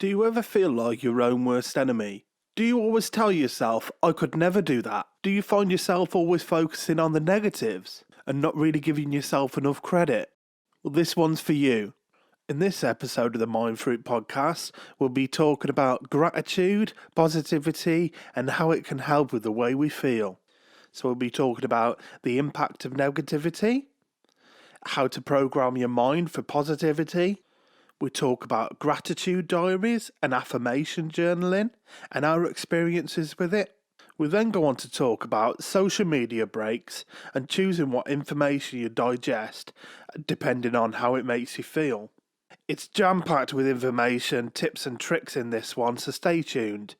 Do you ever feel like your own worst enemy? Do you always tell yourself, I could never do that? Do you find yourself always focusing on the negatives and not really giving yourself enough credit? Well, this one's for you. In this episode of the Mind Fruit podcast, we'll be talking about gratitude, positivity, and how it can help with the way we feel. So we'll be talking about the impact of negativity, how to program your mind for positivity. We talk about gratitude diaries and affirmation journaling and our experiences with it. We then go on to talk about social media breaks and choosing what information you digest depending on how it makes you feel. It's jam-packed with information, tips and tricks in this one, so stay tuned.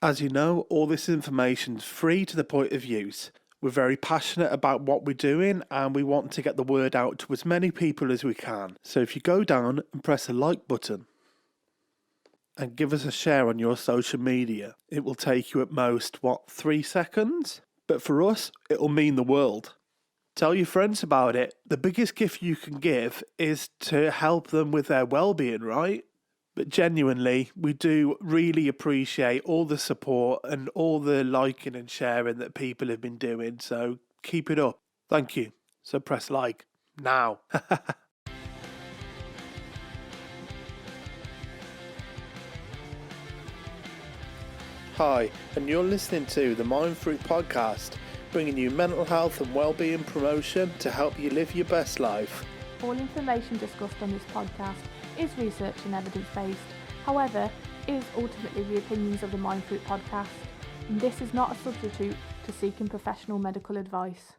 As you know, all this information is free to the point of use. We're very passionate about what we're doing and we want to get the word out to as many people as we can. So if you go down and press the like button and give us a share on your social media, it will take you at most, 3 seconds? But for us, it'll mean the world. Tell your friends about it. The biggest gift you can give is to help them with their well-being, right? But genuinely, we do really appreciate all the support and all the liking and sharing that people have been doing. So keep it up. Thank you. So press like now. Hi, and you're listening to the Mind Fruit podcast, bringing you mental health and well-being promotion to help you live your best life. All information discussed on this podcast is research and evidence-based. However, it is ultimately the opinions of the Mind Fruit podcast, and this is not a substitute to seeking professional medical advice.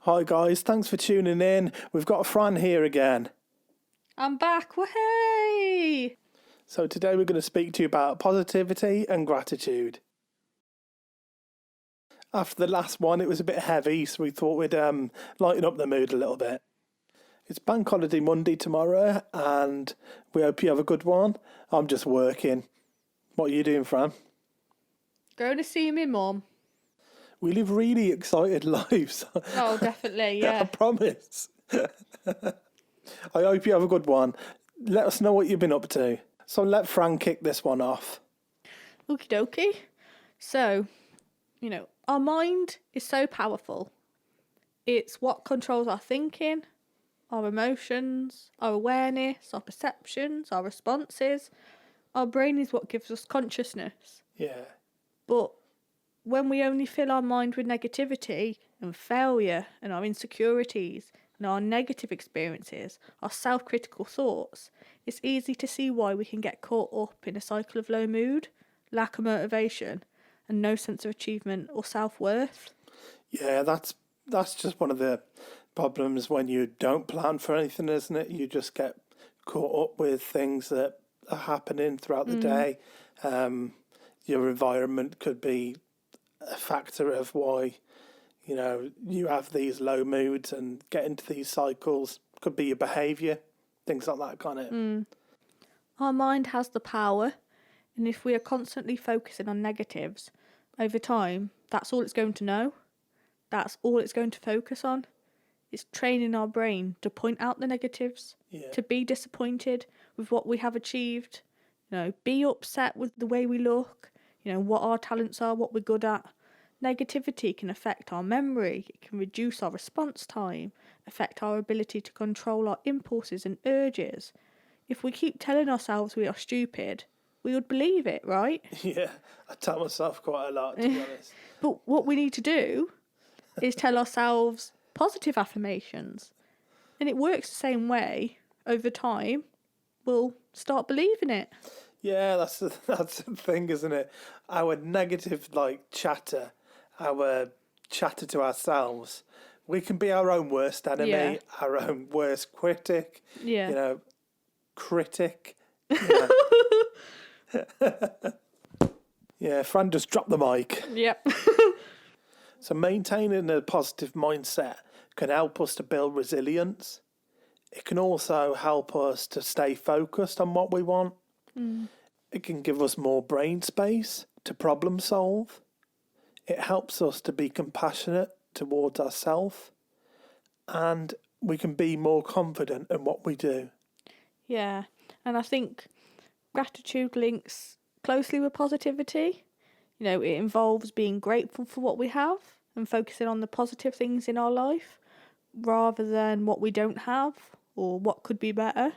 Hi guys, thanks for tuning in. We've got Fran here again. I'm back, wahey! So today we're going to speak to you about positivity and gratitude. After the last one, it was a bit heavy, so we thought we'd lighten up the mood a little bit. It's Bank Holiday Monday tomorrow, and we hope you have a good one. I'm just working. What are you doing, Fran? Going to see me mum. We live really excited lives. Oh, definitely, yeah. I promise. I hope you have a good one. Let us know what you've been up to. So let Fran kick this one off. Okie dokie. So, our mind is so powerful. It's what controls our thinking, our emotions, our awareness, our perceptions, our responses. Our brain is what gives us consciousness. Yeah. But when we only fill our mind with negativity and failure and our insecurities and our negative experiences, our self-critical thoughts, it's easy to see why we can get caught up in a cycle of low mood, lack of motivation, and no sense of achievement or self-worth. Yeah, that's just one of the problems when you don't plan for anything, isn't it? You just get caught up with things that are happening throughout the day. Your environment could be a factor of why, you have these low moods and get into these cycles. Could be your behaviour, things like that, can't it? Our mind has the power, and if we are constantly focusing on negatives, over time, that's all it's going to know. That's all it's going to focus on. It's training our brain to point out the negatives, to be disappointed with what we have achieved, be upset with the way we look, what our talents are, what we're good at. Negativity can affect our memory, it can reduce our response time, affect our ability to control our impulses and urges. If we keep telling ourselves we are stupid, we would believe it, right? Yeah, I tell myself quite a lot, to be honest. But what we need to do is tell ourselves positive affirmations. And it works the same way. Over time, we'll start believing it. Yeah, that's the thing, isn't it? Our negative, chatter, our chatter to ourselves, we can be our own worst enemy, our own worst critic, critic. Yeah, Fran just dropped the mic. Yep. So maintaining a positive mindset can help us to build resilience. It can also help us to stay focused on what we want. It can give us more brain space to problem solve. It helps us to be compassionate towards ourselves. And we can be more confident in what we do. Yeah. And I think gratitude links closely with positivity. You know, it involves being grateful for what we have and focusing on the positive things in our life rather than what we don't have or what could be better.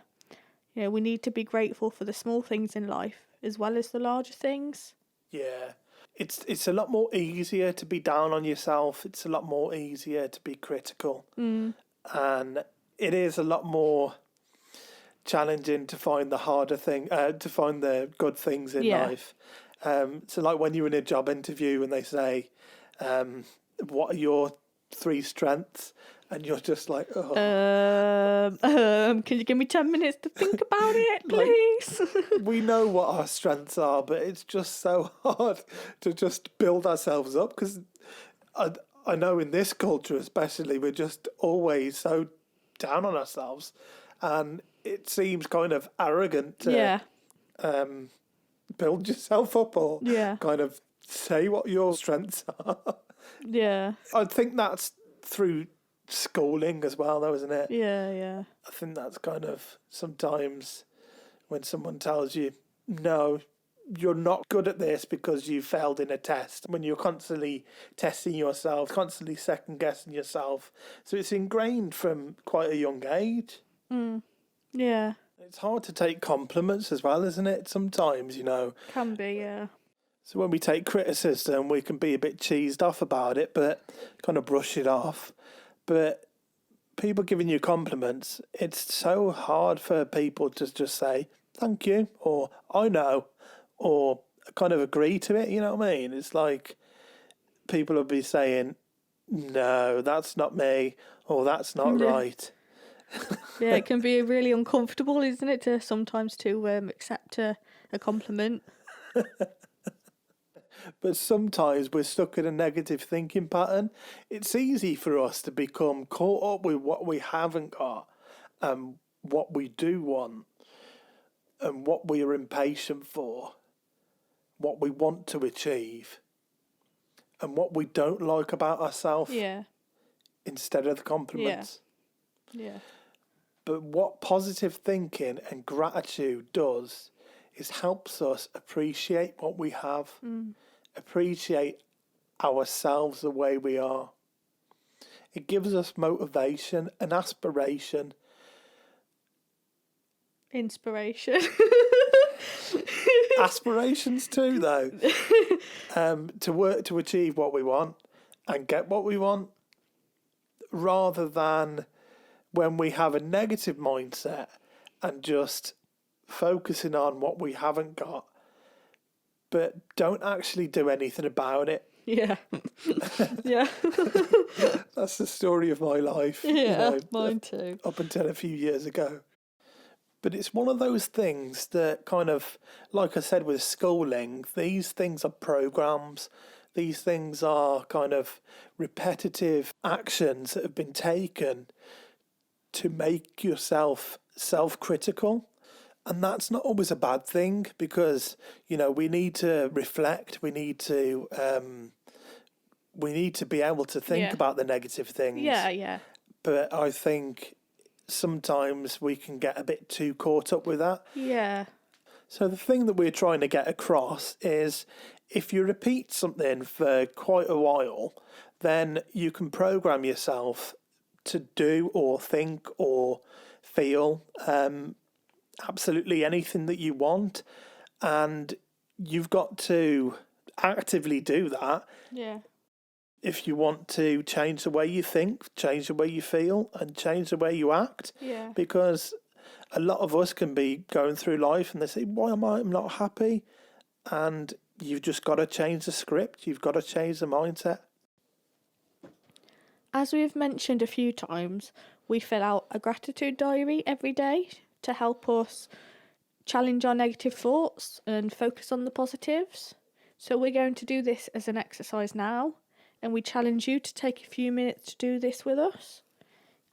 You know, we need to be grateful for the small things in life as well as the larger things. Yeah. It's a lot more easier to be down on yourself. It's a lot more easier to be critical. And it is a lot more challenging to find the harder thing, to find the good things in Yeah. life. So like when you're in a job interview and they say, what are your 3 strengths? And you're just like, oh, Can you give me 10 minutes to think about it, like, please? we know what our strengths are, but it's just so hard to just build ourselves up because I know in this culture especially, we're just always so down on ourselves, and it seems kind of arrogant to Yeah. build yourself up or Yeah. kind of say what your strengths are. Yeah. I think that's through schooling as well, though, isn't it? Yeah. I think that's kind of sometimes when someone tells you, no, you're not good at this because you failed in a test, when you're constantly testing yourself, constantly second guessing yourself. So it's ingrained from quite a young age. Yeah. It's hard to take compliments as well, isn't it? Sometimes, Can be, yeah. So when we take criticism, we can be a bit cheesed off about it, but kind of brush it off. But people giving you compliments, it's so hard for people to just say, thank you, or I know, or kind of agree to it, you know what I mean? It's like people will be saying, no, that's not me, or that's not Yeah. right. Yeah, it can be really uncomfortable, isn't it, to sometimes to accept a compliment. But sometimes we're stuck in a negative thinking pattern. It's easy for us to become caught up with what we haven't got and what we do want and what we are impatient for, what we want to achieve, and what we don't like about ourselves Yeah. instead of the compliments. Yeah. But what positive thinking and gratitude does is helps us appreciate what we have, appreciate ourselves the way we are. It gives us motivation and aspiration. Inspiration. Aspirations too, though. To work to achieve what we want and get what we want, rather than when we have a negative mindset and just focusing on what we haven't got, but don't actually do anything about it. Yeah. Yeah. That's the story of my life. Yeah, mine too. Up until a few years ago. But it's one of those things that kind of, like I said with schooling, these things are programs. These things are kind of repetitive actions that have been taken to make yourself self-critical. And that's not always a bad thing because, we need to reflect. We need to be able to think about the negative things. Yeah. But I think sometimes we can get a bit too caught up with that. Yeah. So the thing that we're trying to get across is if you repeat something for quite a while, then you can program yourself to do or think or feel absolutely anything that you want. And you've got to actively do that. Yeah. If you want to change the way you think, change the way you feel, and change the way you act. Yeah. Because a lot of us can be going through life and they say, why am I not happy? And you've just got to change the script. You've got to change the mindset. As we've mentioned a few times, we fill out a gratitude diary every day to help us challenge our negative thoughts and focus on the positives. So we're going to do this as an exercise now, and we challenge you to take a few minutes to do this with us.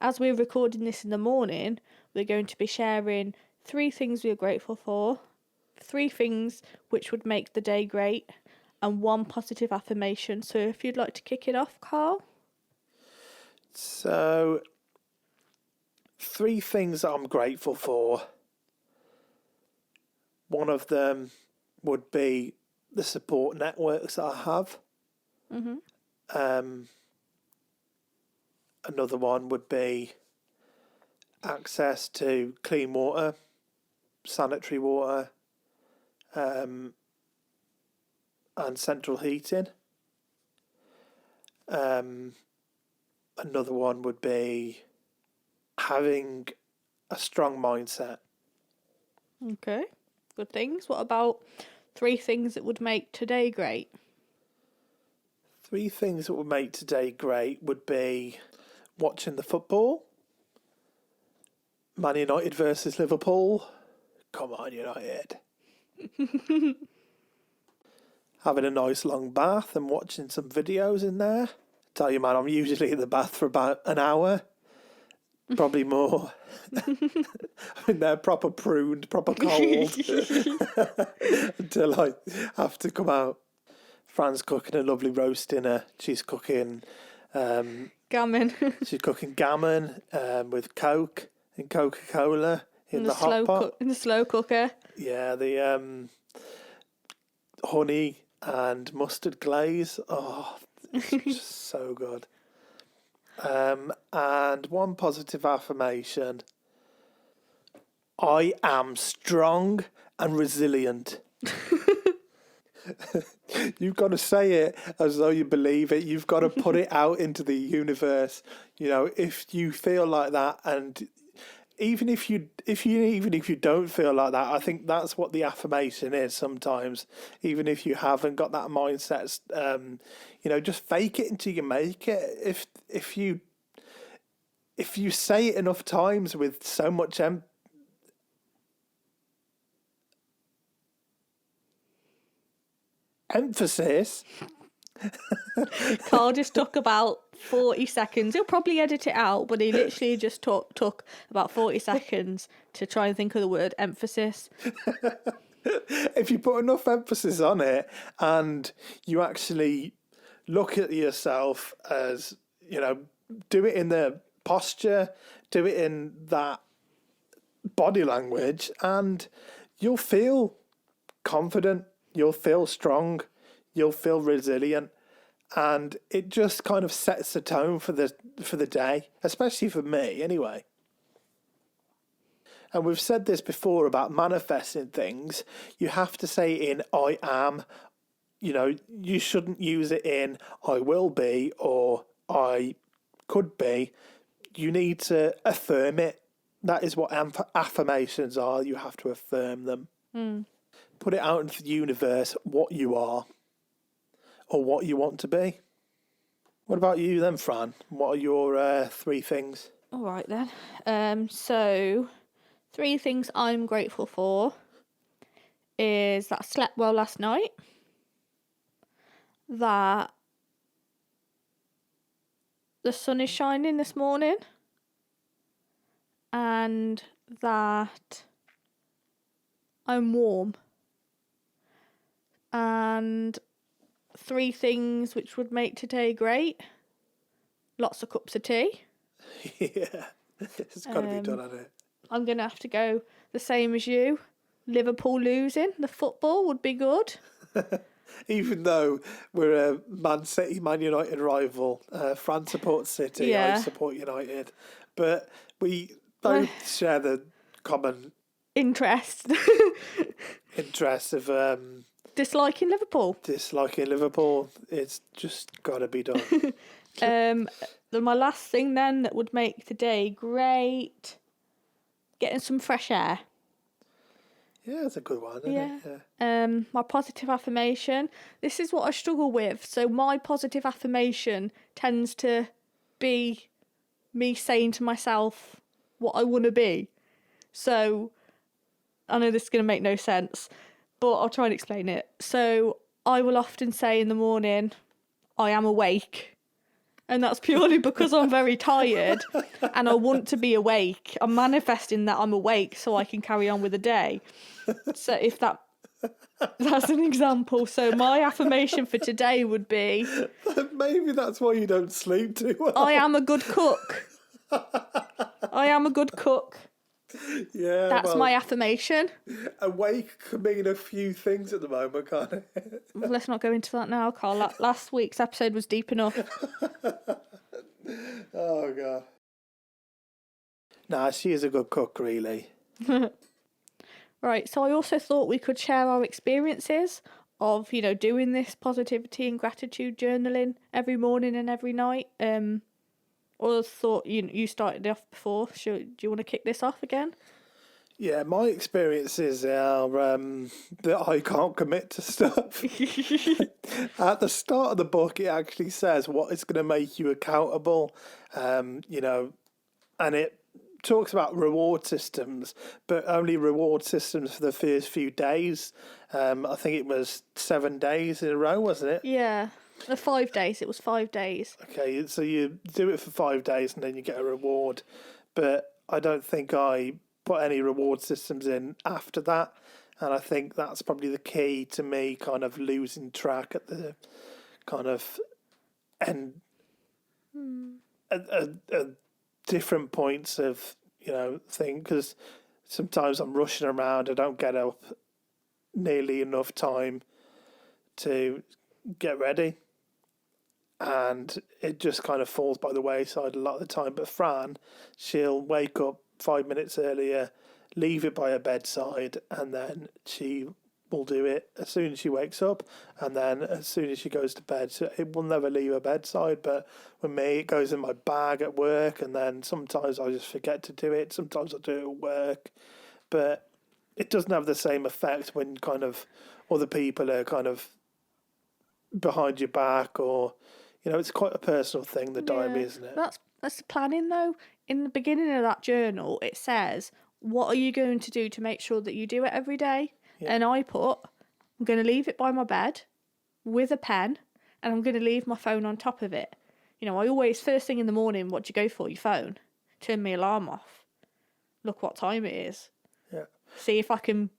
As we're recording this in the morning, we're going to be sharing 3 things we are grateful for, 3 things which would make the day great, and 1 positive affirmation. So if you'd like to kick it off, Carl. So 3 things that I'm grateful for. One of them would be the support networks that I have. Another one would be access to clean water, sanitary water, and central heating. Another one would be having a strong mindset. Okay, good things. What about 3 things that would make today great? 3 things that would make today great would be watching the football. Man United versus Liverpool. Come on, United. Having a nice long bath and watching some videos in there. Tell you, man, I'm usually in the bath for about an hour. Probably more. I mean, they're proper pruned, proper cold. Until I have to come out. Fran's cooking a lovely roast dinner. She's cooking... Gammon. She's cooking gammon with Coke and Coca-Cola in the hot pot. In the slow cooker. Yeah, the honey and mustard glaze. Oh, it's just so good. And one positive affirmation. I am strong and resilient. You've got to say it as though you believe it. You've got to put it out into the universe. You know, if you feel like that, and even if you don't feel like that, I think that's what the affirmation is sometimes. Even if you haven't got that mindset, just fake it until you make it. If you say it enough times with so much emphasis. Carl just took about 40 seconds. He'll probably edit it out, but he literally just took about 40 seconds to try and think of the word emphasis. If you put enough emphasis on it and you actually look at yourself as, do it in the posture, do it in that body language, and you'll feel confident, you'll feel strong, you'll feel resilient, and it just kind of sets the tone for the day, especially for me anyway. And we've said this before about manifesting things. You have to say in I am. You shouldn't use it in I will be or I could be. You need to affirm it. That is what affirmations are. You have to affirm them. Put it out into the universe what you are or what you want to be. What about you then, Fran? What are your 3 things? All right then. So 3 things I'm grateful for is that I slept well last night, that the sun is shining this morning, and that I'm warm. And 3 things which would make today great: lots of cups of tea. Yeah, it's got to be done, hasn't it? I'm going to have to go the same as you. Liverpool losing, the football would be good. Even though we're a Man United rival, Fran supports City, Yeah. I support United. But we both share the common interest of disliking Liverpool. It's just got to be done. My last thing then that would make the day great: getting some fresh air. Yeah, that's a good one, isn't it? Yeah. My positive affirmation. This is what I struggle with. So my positive affirmation tends to be me saying to myself what I want to be. So I know this is going to make no sense, but I'll try and explain it. So I will often say in the morning, I am awake. And that's purely because I'm very tired and I want to be awake. I'm manifesting that I'm awake so I can carry on with the day. So if that's an example. So my affirmation for today would be... Maybe that's why you don't sleep too well. I am a good cook. I am a good cook. Yeah, That's well, my affirmation. awake can mean a few things at the moment, can't it? Let's not go into that now, Carl. Last week's episode was deep enough. Oh, God. Nah, she is a good cook, really. Right, so I also thought we could share our experiences of, doing this positivity and gratitude journaling every morning and every night. Or thought you started off before. Do you want to kick this off again? Yeah, my experiences are that I can't commit to stuff. At the start of the book, it actually says what is going to make you accountable, and it talks about reward systems, but only reward systems for the first few days. I think it was 7 days in a row, wasn't it? Yeah, the 5 days. It was 5 days. Okay, so you do it for 5 days and then you get a reward. But I don't think I put any reward systems in after that. And I think that's probably the key to me kind of losing track at the kind of end, at different points of, thing. Because sometimes I'm rushing around, I don't get up nearly enough time to get ready. And it just kind of falls by the wayside a lot of the time. But Fran, she'll wake up 5 minutes earlier, leave it by her bedside, and then she will do it as soon as she wakes up, and then as soon as she goes to bed. So it will never leave her bedside. But with me, it goes in my bag at work, and then sometimes I just forget to do it. Sometimes I do it at work. But it doesn't have the same effect when kind of other people are kind of behind your back, or it's quite a personal thing, the diary, isn't it? That's the planning though. In the beginning of that journal, it says, what are you going to do to make sure that you do it every day? Yeah. And I put, I'm going to leave it by my bed with a pen, and I'm going to leave my phone on top of it. I always, first thing in the morning, what do you go for? Your phone. Turn my alarm off. Look what time it is. Yeah. See if I can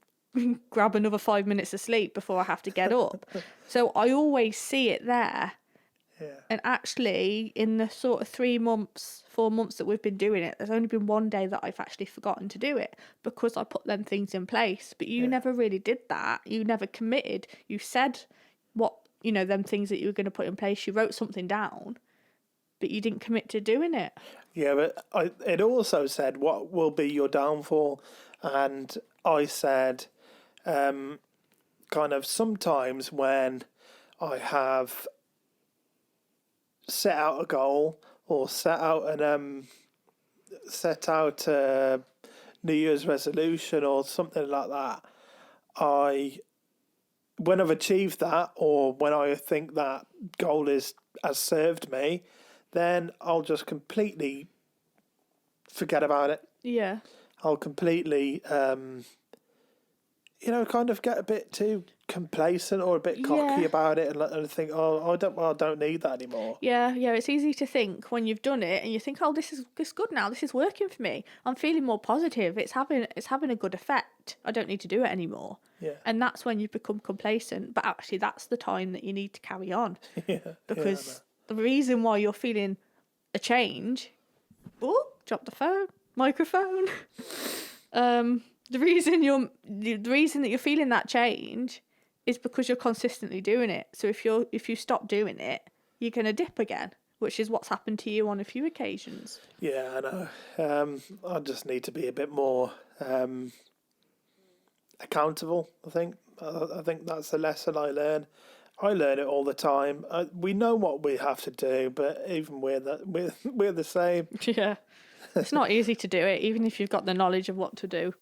grab another 5 minutes of sleep before I have to get up. So I always see it there. Yeah. And actually, in the sort of 4 months that we've been doing it, there's only been one day that I've actually forgotten to do it because I put them things in place. But you never really did that. You never committed. You said what, them things that you were going to put in place. You wrote something down, but you didn't commit to doing it. Yeah, but it also said what will be your downfall. And I said kind of sometimes when I have set out a goal or set out a New Year's resolution or something like that, when I've achieved that, or when I think that goal has served me, then I'll just completely forget about it. Yeah. I'll completely kind of get a bit too complacent or a bit cocky about it, and think, I don't need that anymore. Yeah, it's easy to think when you've done it and you think, oh, this is good now, this is working for me, I'm feeling more positive, it's having a good effect, I don't need to do it anymore. Yeah. And that's when you become complacent, but actually that's the time that you need to carry on. Because the reason why you're feeling a change, drop the microphone. The reason that you're feeling that change is because you're consistently doing it. So if you stop doing it, you're gonna dip again, which is what's happened to you on a few occasions. Yeah, I know. I just need to be a bit more accountable. I think that's the lesson I learn. I learn it all the time. We know what we have to do, but even we're the same. Yeah, it's not easy to do it, even if you've got the knowledge of what to do.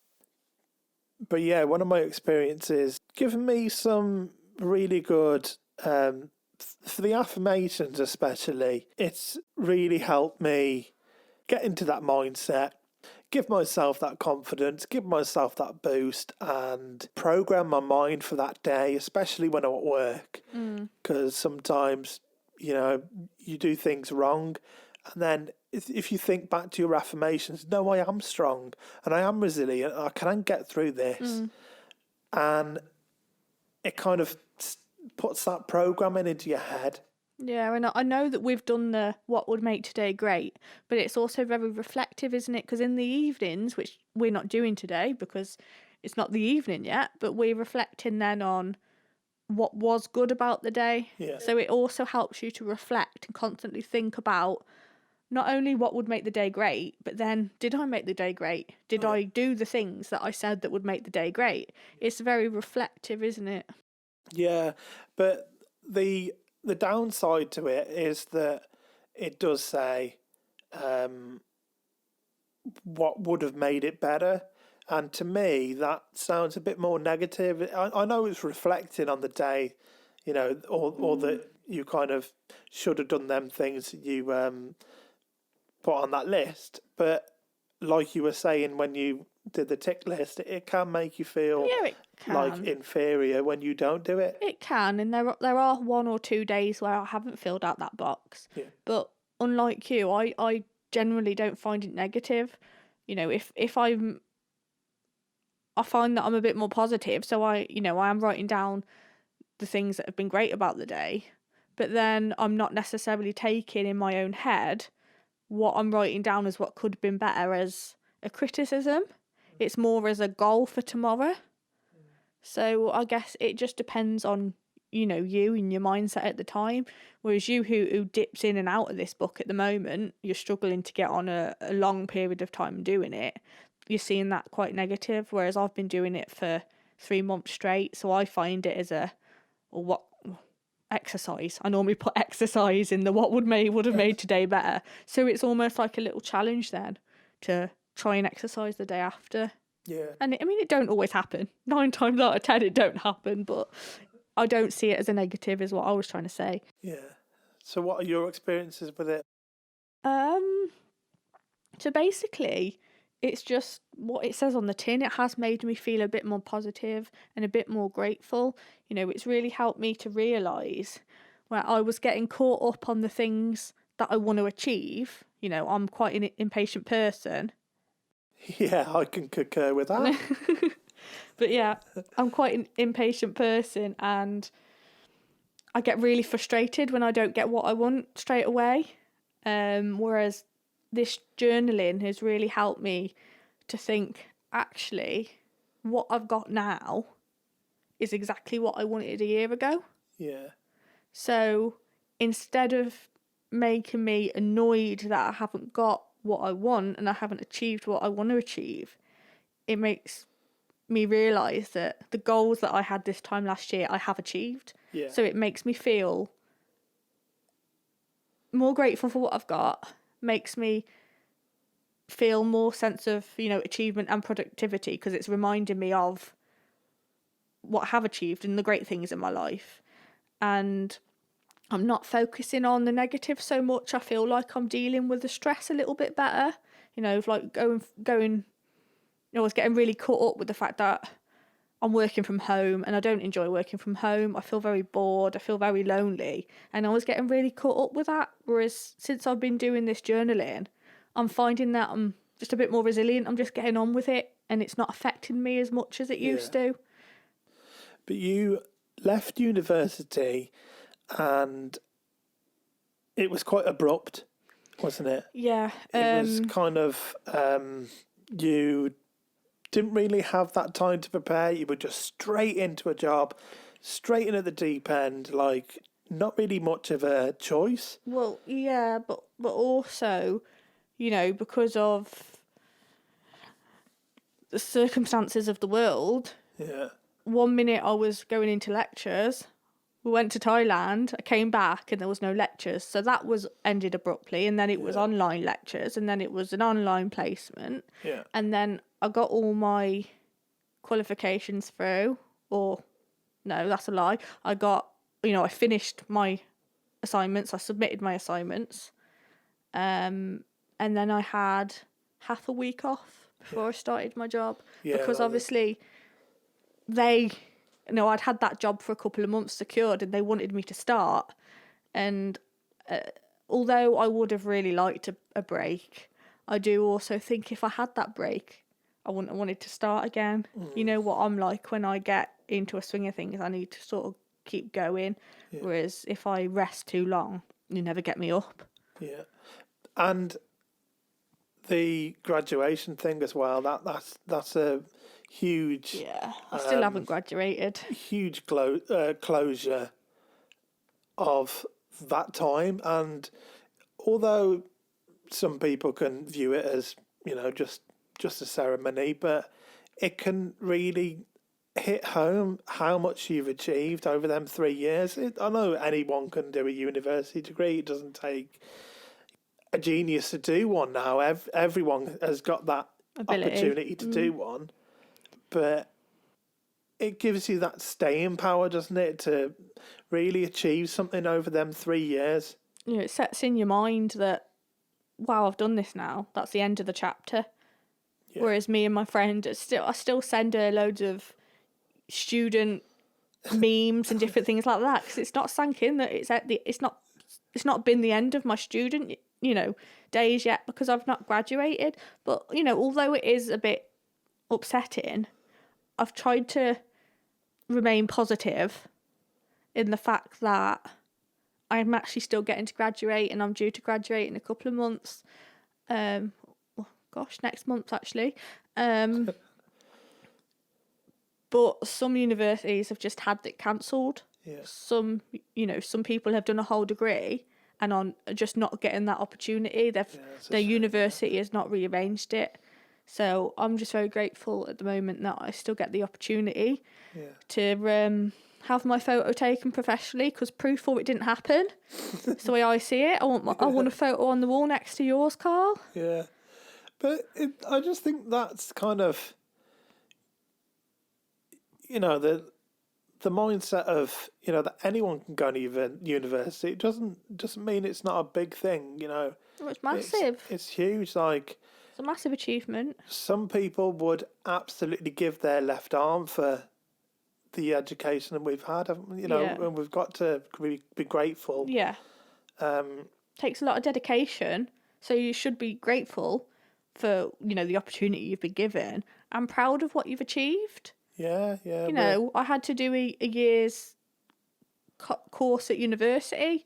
But yeah, one of my experiences given me some really good, for the affirmations especially, it's really helped me get into that mindset, give myself that confidence, give myself that boost, and program my mind for that day, especially when I'm at work. Because sometimes, you do things wrong, and then if you think back to your affirmations, no, I am strong and I am resilient, I can get through this. And it kind of puts that programming into your head. Yeah, and I know that we've done the what would make today great, but it's also very reflective, isn't it? Because in the evenings, which we're not doing today because it's not the evening yet, but we're reflecting then on what was good about the day. Yeah. So it also helps you to reflect and constantly think about not only what would make the day great, but then did I make the day great? Did I do the things that I said that would make the day great? It's very reflective, isn't it? Yeah, but the downside to it is that it does say what would have made it better. And to me, that sounds a bit more negative. I know it's reflecting on the day, or that you kind of should have done them things that you put on that list. But like you were saying when you did the tick list, it can make you feel Yeah, it like can. inferior when you don't do it. It can, and there are 1 or 2 days where I haven't filled out that box. Yeah. But unlike you, I generally don't find it negative. If I find that I'm a bit more positive, so I am writing down the things that have been great about the day, but then I'm not necessarily taking in my own head what I'm writing down as what could have been better as a criticism. It's more as a goal for tomorrow. So I guess it just depends on, you and your mindset at the time. Whereas you who dips in and out of this book at the moment, you're struggling to get on a long period of time doing it. You're seeing that quite negative. Whereas I've been doing it for 3 months straight. So I find it as what exercise. I normally put exercise in the what would have made today better. So it's almost like a little challenge then to try and exercise the day after. Yeah. And it don't always happen. 9 times out of 10 it don't happen, but I don't see it as a negative is what I was trying to say. Yeah. So what are your experiences with it? So basically it's just what it says on the tin. It has made me feel a bit more positive and a bit more grateful. It's really helped me to realise where I was getting caught up on the things that I want to achieve. I'm quite an impatient person. Yeah, I can concur with that. But yeah, I'm quite an impatient person and I get really frustrated when I don't get what I want straight away. Whereas this journaling has really helped me to think, actually, what I've got now is exactly what I wanted a year ago. Yeah. So instead of making me annoyed that I haven't got what I want and I haven't achieved what I want to achieve, it makes me realise that the goals that I had this time last year I have achieved. Yeah. So it makes me feel more grateful for what I've got, makes me feel more sense of, achievement and productivity because it's reminding me of what I have achieved and the great things in my life. And I'm not focusing on the negative so much. I feel like I'm dealing with the stress a little bit better. Like going I was getting really caught up with the fact that I'm working from home and I don't enjoy working from home. I feel very bored. I feel very lonely. And I was getting really caught up with that. Whereas since I've been doing this journaling, I'm finding that I'm just a bit more resilient. I'm just getting on with it and it's not affecting me as much as it used to. But you left university and it was quite abrupt, wasn't it? Yeah. It was kind of, you didn't really have that time to prepare. You were just straight into a job, straight in at the deep end, like not really much of a choice. Well, yeah, but also, because of the circumstances of the world, Yeah. 1 minute I was going into lectures. We went to Thailand, I came back and there was no lectures. So that was ended abruptly and then it was online lectures and then it was an online placement. Yeah. And then I got all my qualifications through, or no, that's a lie. I finished my assignments, I submitted my assignments. And then I had half a week off before I started my job. Yeah, because obviously I'd had that job for a couple of months secured and they wanted me to start. And although I would have really liked a break, I do also think if I had that break, I wouldn't have wanted to start again. You know what I'm like when I get into a swing of things, I need to sort of keep going. Whereas if I rest too long, you never get me up. Yeah. And the graduation thing as well, that's a huge... Yeah, I still haven't graduated. Huge closure of that time. And although some people can view it as, just a ceremony, but it can really hit home how much you've achieved over them 3 years. I know anyone can do a university degree. It doesn't take a genius to do one now. Everyone has got that opportunity to do one. But it gives you that staying power, doesn't it, to really achieve something over them 3 years. It sets in your mind that, wow, I've done this now. That's the end of the chapter. Yeah. Whereas me and my friend, I still send her loads of student memes and different things like that, because it's not sank in that it's not been the end of my student days yet, because I've not graduated. But although it is a bit upsetting, I've tried to remain positive in the fact that I'm actually still getting to graduate, and I'm due to graduate in a couple of months. Next month actually. But some universities have just had it cancelled. Yeah. Some people have done a whole degree and are just not getting that opportunity. Their university has not rearranged it. So I'm just very grateful at the moment that I still get the opportunity to have my photo taken professionally, because proof for it didn't happen. It's the way I see it. I want a photo on the wall next to yours, Carl. Yeah. But I just think that's kind of, the mindset of, that anyone can go to university. It doesn't mean it's not a big thing, Well, it's massive. It's huge. Like, it's a massive achievement. Some people would absolutely give their left arm for the education that we've had, and we've got to be grateful. Yeah. Takes a lot of dedication, so you should be grateful for, the opportunity you've been given, and proud of what you've achieved. Yeah. I had to do a year's course at university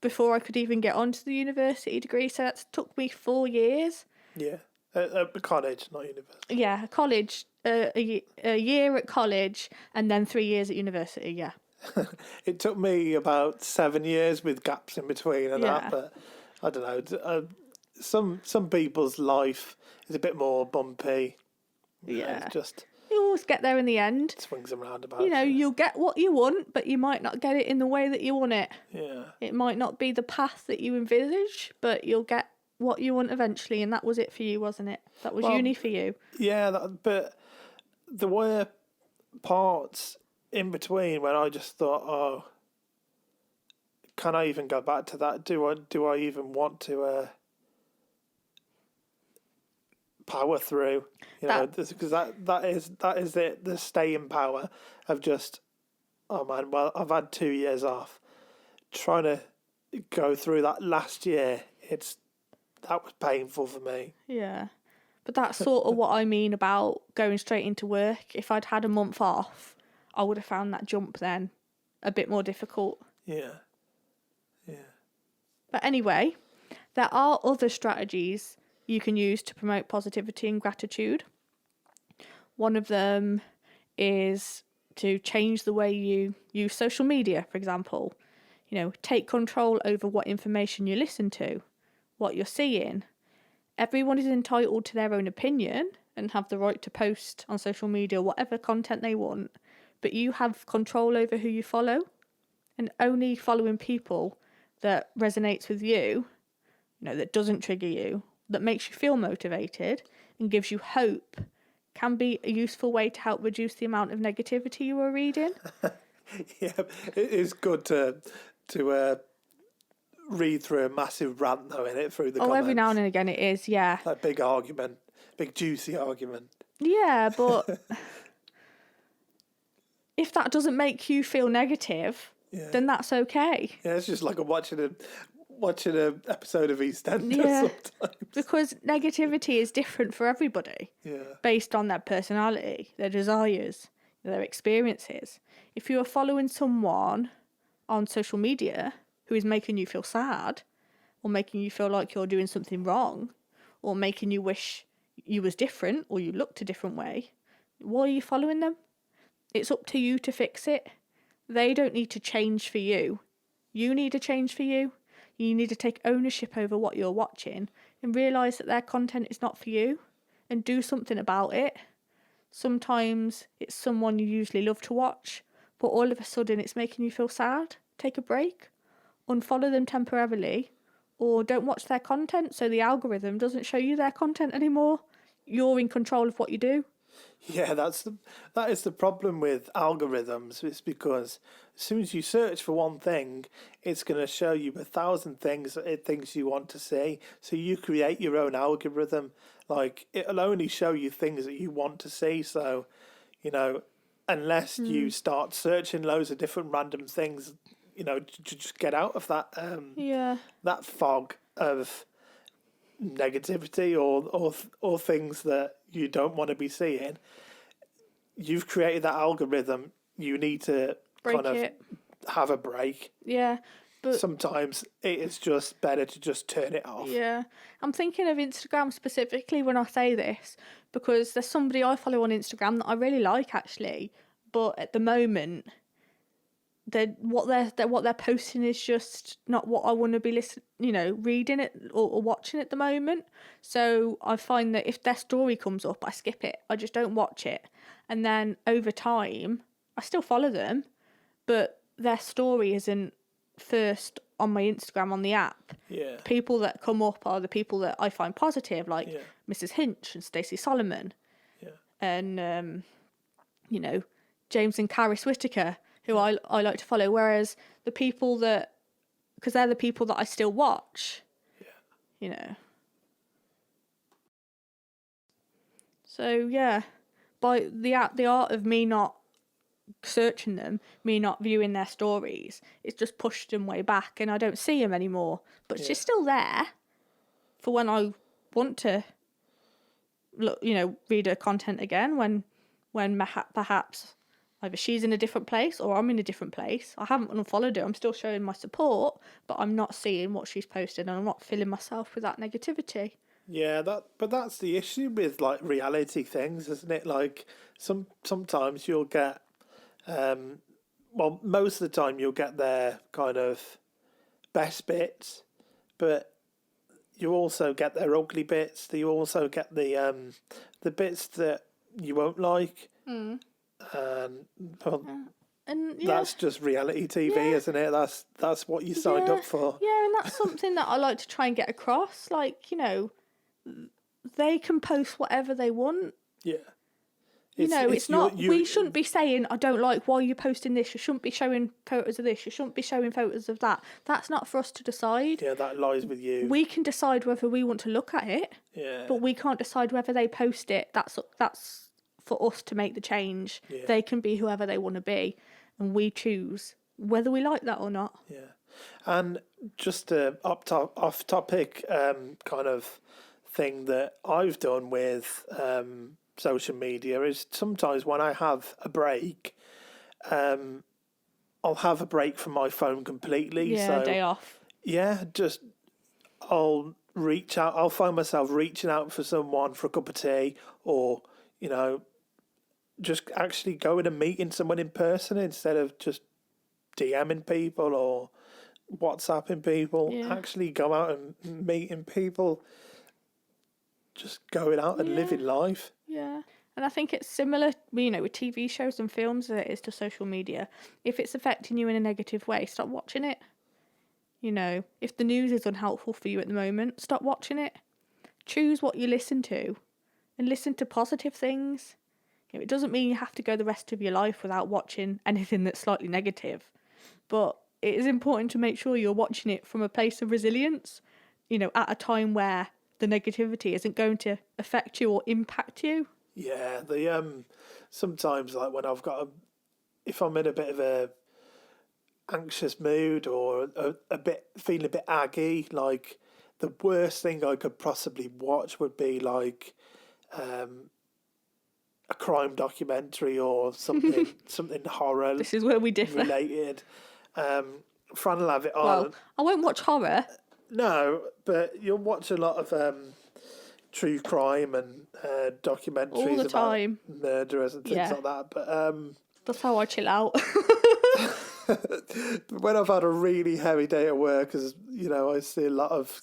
before I could even get onto the university degree, so that took me 4 years. Yeah, at college, not university. Yeah, college, a year at college, and then 3 years at university, yeah. It took me about 7 years with gaps in between and that, but I don't know. Some people's life is a bit more bumpy. Yeah. It's just... You always get there in the end. Swings and roundabouts. You'll get what you want, but you might not get it in the way that you want it. Yeah. It might not be the path that you envisage, but you'll get what you want eventually, and that was it for you, wasn't it? That was uni for you. Yeah, but there were parts in between when I just thought, can I even go back to that? Do I even want to power through? Because that is it. The staying power of just, oh man, well, I've had 2 years off. Trying to go through that last year, that was painful for me. Yeah. But that's sort of what I mean about going straight into work. If I'd had a month off, I would have found that jump then a bit more difficult. Yeah. But anyway, there are other strategies you can use to promote positivity and gratitude. One of them is to change the way you use social media, for example. Take control over what information you listen to, what you're seeing. Everyone is entitled to their own opinion and have the right to post on social media whatever content they want, but you have control over who you follow, and only following people that resonates with you, that doesn't trigger you, that makes you feel motivated and gives you hope, can be a useful way to help reduce the amount of negativity you are reading. Yeah, it is good to read through a massive rant, though, in it, through the comments. Every now and again it is, yeah. That big argument, big juicy argument. Yeah, but if that doesn't make you feel negative, then that's okay. Yeah, it's just like watching an episode of EastEnders sometimes. Because negativity is different for everybody. Yeah. Based on their personality, their desires. their experiences. If you are following someone on social media who is making you feel sad, or making you feel like you're doing something wrong, or making you wish you was different or you looked a different way, why are you following them? It's up to you to fix it. They don't need to change for you. You need to change for you. You need to take ownership over what you're watching and realise that their content is not for you and do something about it. Sometimes it's someone you usually love to watch, but all of a sudden it's making you feel sad. Take a break, unfollow them temporarily, or don't watch their content so the algorithm doesn't show you their content anymore. You're in control of what you do. Yeah, that is the problem with algorithms. It's because as soon as you search for one thing, it's going to show you 1,000 things that it thinks you want to see. So you create your own algorithm. Like, it'll only show you things that you want to see. So, unless you start searching loads of different random things, to just get out of that that fog of negativity or things that you don't want to be seeing. You've created that algorithm. You need to Break it. Have a break. Yeah, but sometimes it is just better to just turn it off. Yeah, I'm thinking of Instagram specifically when I say this, because there's somebody I follow on Instagram that I really like actually, but at the moment what they're posting is just not what I want to be reading it or watching at the moment. So I find that if their story comes up, I skip it. I just don't watch it. And then over time, I still follow them, but their story isn't first on my Instagram on the app. Yeah. People that come up are the people that I find positive, like Mrs. Hinch and Stacey Solomon. Yeah. And James and Caris Whitaker, who I like to follow, whereas the people that, because they're the people that I still watch, So by the art of me not searching them, me not viewing their stories, it's just pushed them way back, and I don't see them anymore. But she's still there for when I want to look, read her content again. When perhaps either she's in a different place or I'm in a different place. I haven't unfollowed her. I'm still showing my support, but I'm not seeing what she's posted, and I'm not filling myself with that negativity. Yeah, but that's the issue with like reality things, isn't it? Like sometimes you'll get, most of the time you'll get their kind of best bits, but you also get their ugly bits. You also get the bits that you won't like. And that's just reality TV, isn't it? That's what you signed up for. Yeah, and that's something that I like to try and get across. Like, they can post whatever they want. Yeah. It's not. We shouldn't be saying, I don't like why you're posting this. You shouldn't be showing photos of this. You shouldn't be showing photos of that. That's not for us to decide. Yeah, that lies with you. We can decide whether we want to look at it. Yeah. But we can't decide whether they post it. That's for us to make the change. Yeah. They can be whoever they want to be, and we choose whether we like that or not. Yeah. And just off topic kind of thing that I've done with social media is sometimes when I have a break, I'll have a break from my phone completely. Yeah, day off. Yeah, just I'll reach out. I'll find myself reaching out for someone for a cup of tea, or just actually going and meeting someone in person instead of just DMing people or WhatsApping people. Yeah. Actually go out and meeting people. Just going out and living life. Yeah. And I think it's similar, with TV shows and films as it is to social media. If it's affecting you in a negative way, stop watching it. If the news is unhelpful for you at the moment, stop watching it. Choose what you listen to and listen to positive things. It doesn't mean you have to go the rest of your life without watching anything that's slightly negative. But it is important to make sure you're watching it from a place of resilience, at a time where the negativity isn't going to affect you or impact you. Yeah, sometimes like when if I'm in a bit of a anxious mood or feeling a bit aggy, like the worst thing I could possibly watch would be like a crime documentary or something something horror This is where we differ. related. Fran will have it on. Well, I won't watch horror. No, but you'll watch a lot of true crime and documentaries All the about time. murderers and things Yeah. like that. But That's how I chill out. when I've had a really heavy day at work, as you know, I see a lot of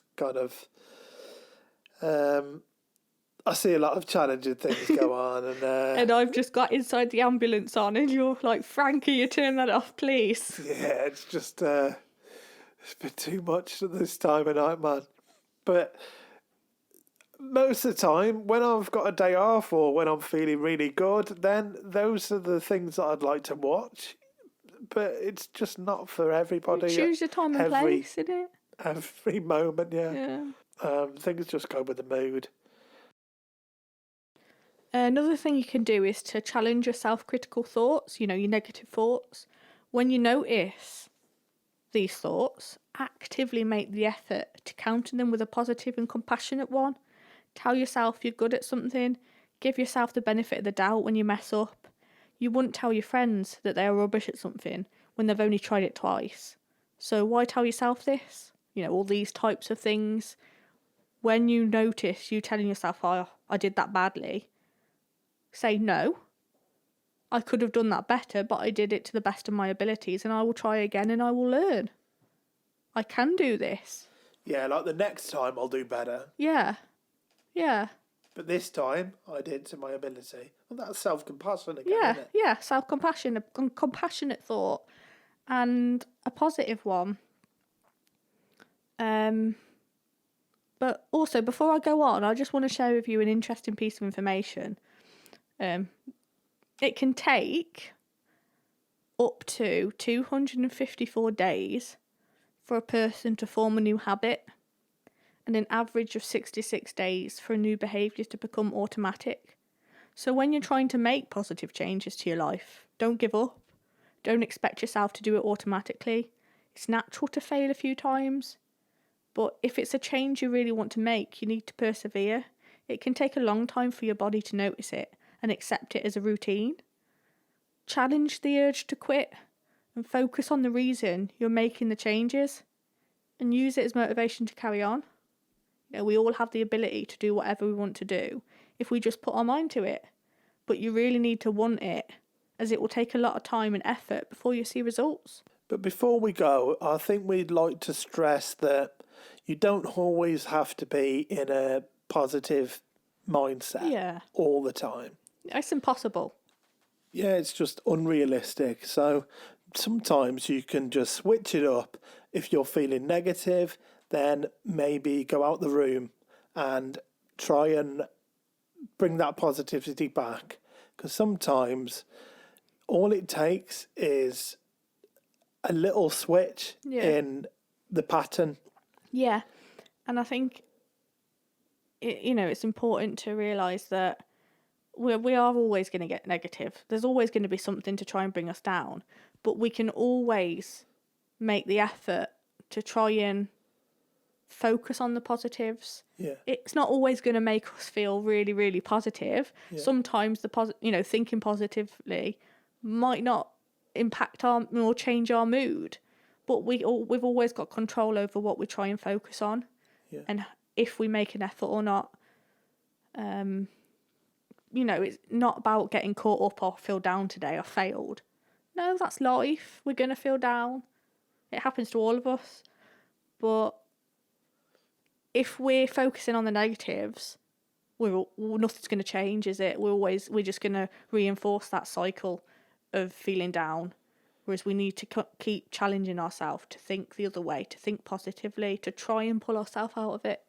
I see a lot of challenging things go on, and And I've just got inside the ambulance on, and you're like, Frankie, you turn that off, please. yeah, it's just it's been too much at this time of night, man. But most of the time, when I've got a day off or when I'm feeling really good, then those are the things that I'd like to watch. But it's just not for everybody. Choose your time and place, innit? Every moment, yeah. Yeah. Things just go with the mood. Another thing you can do is to challenge your self-critical thoughts, your negative thoughts. When you notice these thoughts, actively make the effort to counter them with a positive and compassionate one. Tell yourself you're good at something. Give yourself the benefit of the doubt when you mess up. You wouldn't tell your friends that they are rubbish at something when they've only tried it twice. So why tell yourself this? All these types of things. When you notice you telling yourself, oh, I did that badly, say no. I could have done that better, but I did it to the best of my abilities, and I will try again and I will learn. I can do this. Yeah, like the next time I'll do better. Yeah. But this time I did to my ability. Well, that's self-compassion again, Yeah, isn't it? yeah. Self-compassion, a compassionate thought, and a positive one. But also, before I go on, I just want to share with you an interesting piece of information. It can take up to 254 days for a person to form a new habit, and an average of 66 days for a new behaviour to become automatic. So when you're trying to make positive changes to your life, don't give up. Don't expect yourself to do it automatically. It's natural to fail a few times, but if it's a change you really want to make, you need to persevere. It can take a long time for your body to notice it and accept it as a routine. Challenge the urge to quit and focus on the reason you're making the changes and use it as motivation to carry on. We all have the ability to do whatever we want to do if we just put our mind to it. But you really need to want it, as it will take a lot of time and effort before you see results. But before we go, I think we'd like to stress that you don't always have to be in a positive mindset all the time. It's impossible. Yeah, it's just unrealistic. So sometimes you can just switch it up. If you're feeling negative, then maybe go out the room and try and bring that positivity back. Because sometimes all it takes is a little switch in the pattern. Yeah, and I think it's important to realise that we are always going to get negative. There's always going to be something to try and bring us down, but we can always make the effort to try and focus on the positives. Yeah. It's not always going to make us feel really, really positive. Yeah. Sometimes thinking positively might not impact or change our mood, but we've always got control over what we try and focus on, and if we make an effort or not. It's not about getting caught up or feel down today. I failed. No, that's life. We're going to feel down. It happens to all of us. But if we're focusing on the negatives, nothing's going to change, is it? We're just going to reinforce that cycle of feeling down. Whereas we need to keep challenging ourselves to think the other way, to think positively, to try and pull ourselves out of it.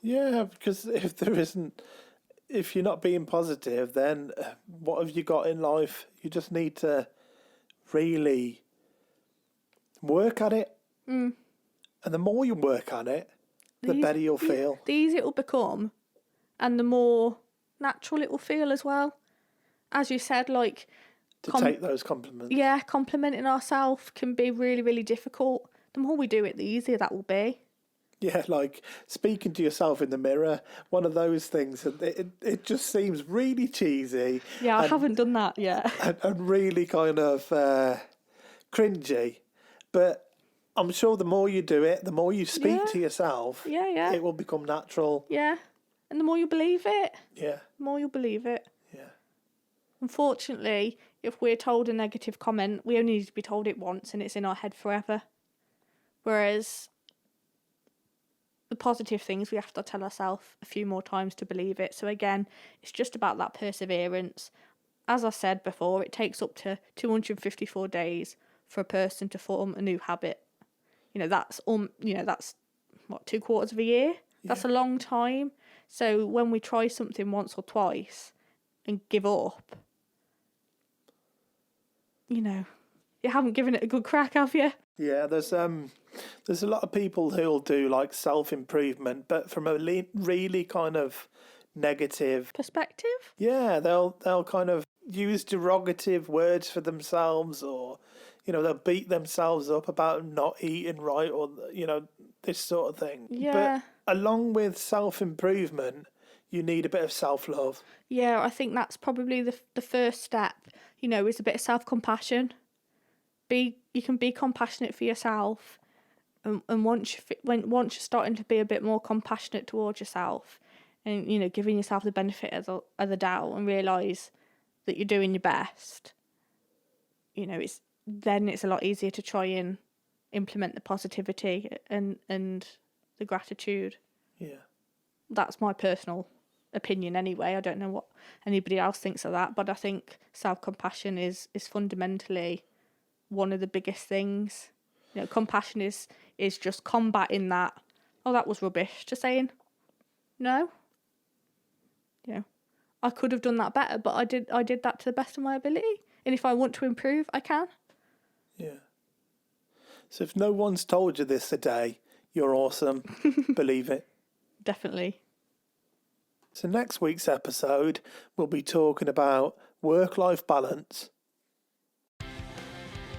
Yeah, because if you're not being positive, then what have you got in life? You just need to really work at it. And the more you work at it, the better you'll feel. The easier it will become, and the more natural it will feel as well. As you said, take those compliments. Yeah, complimenting ourselves can be really, really difficult. The more we do it, the easier that will be. Yeah, like speaking to yourself in the mirror, one of those things, and it just seems really cheesy. Yeah, I and, haven't done that yet. and really kind of cringy. But I'm sure the more you do it, the more you speak Yeah. to yourself, Yeah. it will become natural. Yeah. And the more you believe it, Yeah, the more you'll believe it. yeah, Unfortunately, if we're told a negative comment, we only need to be told it once and it's in our head forever. Whereas the positive things, we have to tell ourselves a few more times to believe it. So again, it's just about that perseverance. As I said before, it takes up to 254 days for a person to form a new habit. That's what, 2/4 of a year? That's a long time. So when we try something once or twice and give up, you haven't given it a good crack, have you? yeah. There's a lot of people who'll do like self-improvement, but from a really kind of negative. Perspective? Yeah, they'll kind of use derogative words for themselves, or they'll beat themselves up about not eating right, or this sort of thing. Yeah. But along with self-improvement, you need a bit of self-love. Yeah, I think that's probably the first step, is a bit of self-compassion. You can be compassionate for yourself, and once you're starting to be a bit more compassionate towards yourself, and giving yourself the benefit of the doubt and realise that you're doing your best, it's a lot easier to try and implement the positivity and the gratitude. Yeah. That's my personal opinion anyway. I don't know what anybody else thinks of that, but I think self-compassion is fundamentally one of the biggest things. Compassion is just combating that, oh, that was rubbish, to saying, no, I could have done that better, but I did that to the best of my ability. And if I want to improve, I can. Yeah. So if no one's told you this today, you're awesome. Believe it. Definitely. So next week's episode, we'll be talking about work-life balance.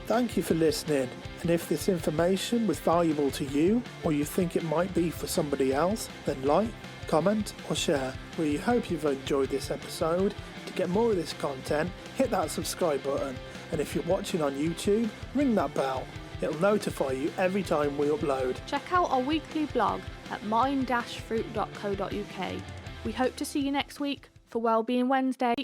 Thank you for listening, and if this information was valuable to you, or you think it might be for somebody else, then like, comment or share. We hope you've enjoyed this episode. To get more of this content, hit that subscribe button, and if you're watching on YouTube, ring that bell. It'll notify you every time we upload. Check out our weekly blog at mind-fruit.co.uk. We hope to see you next week for Wellbeing Wednesday.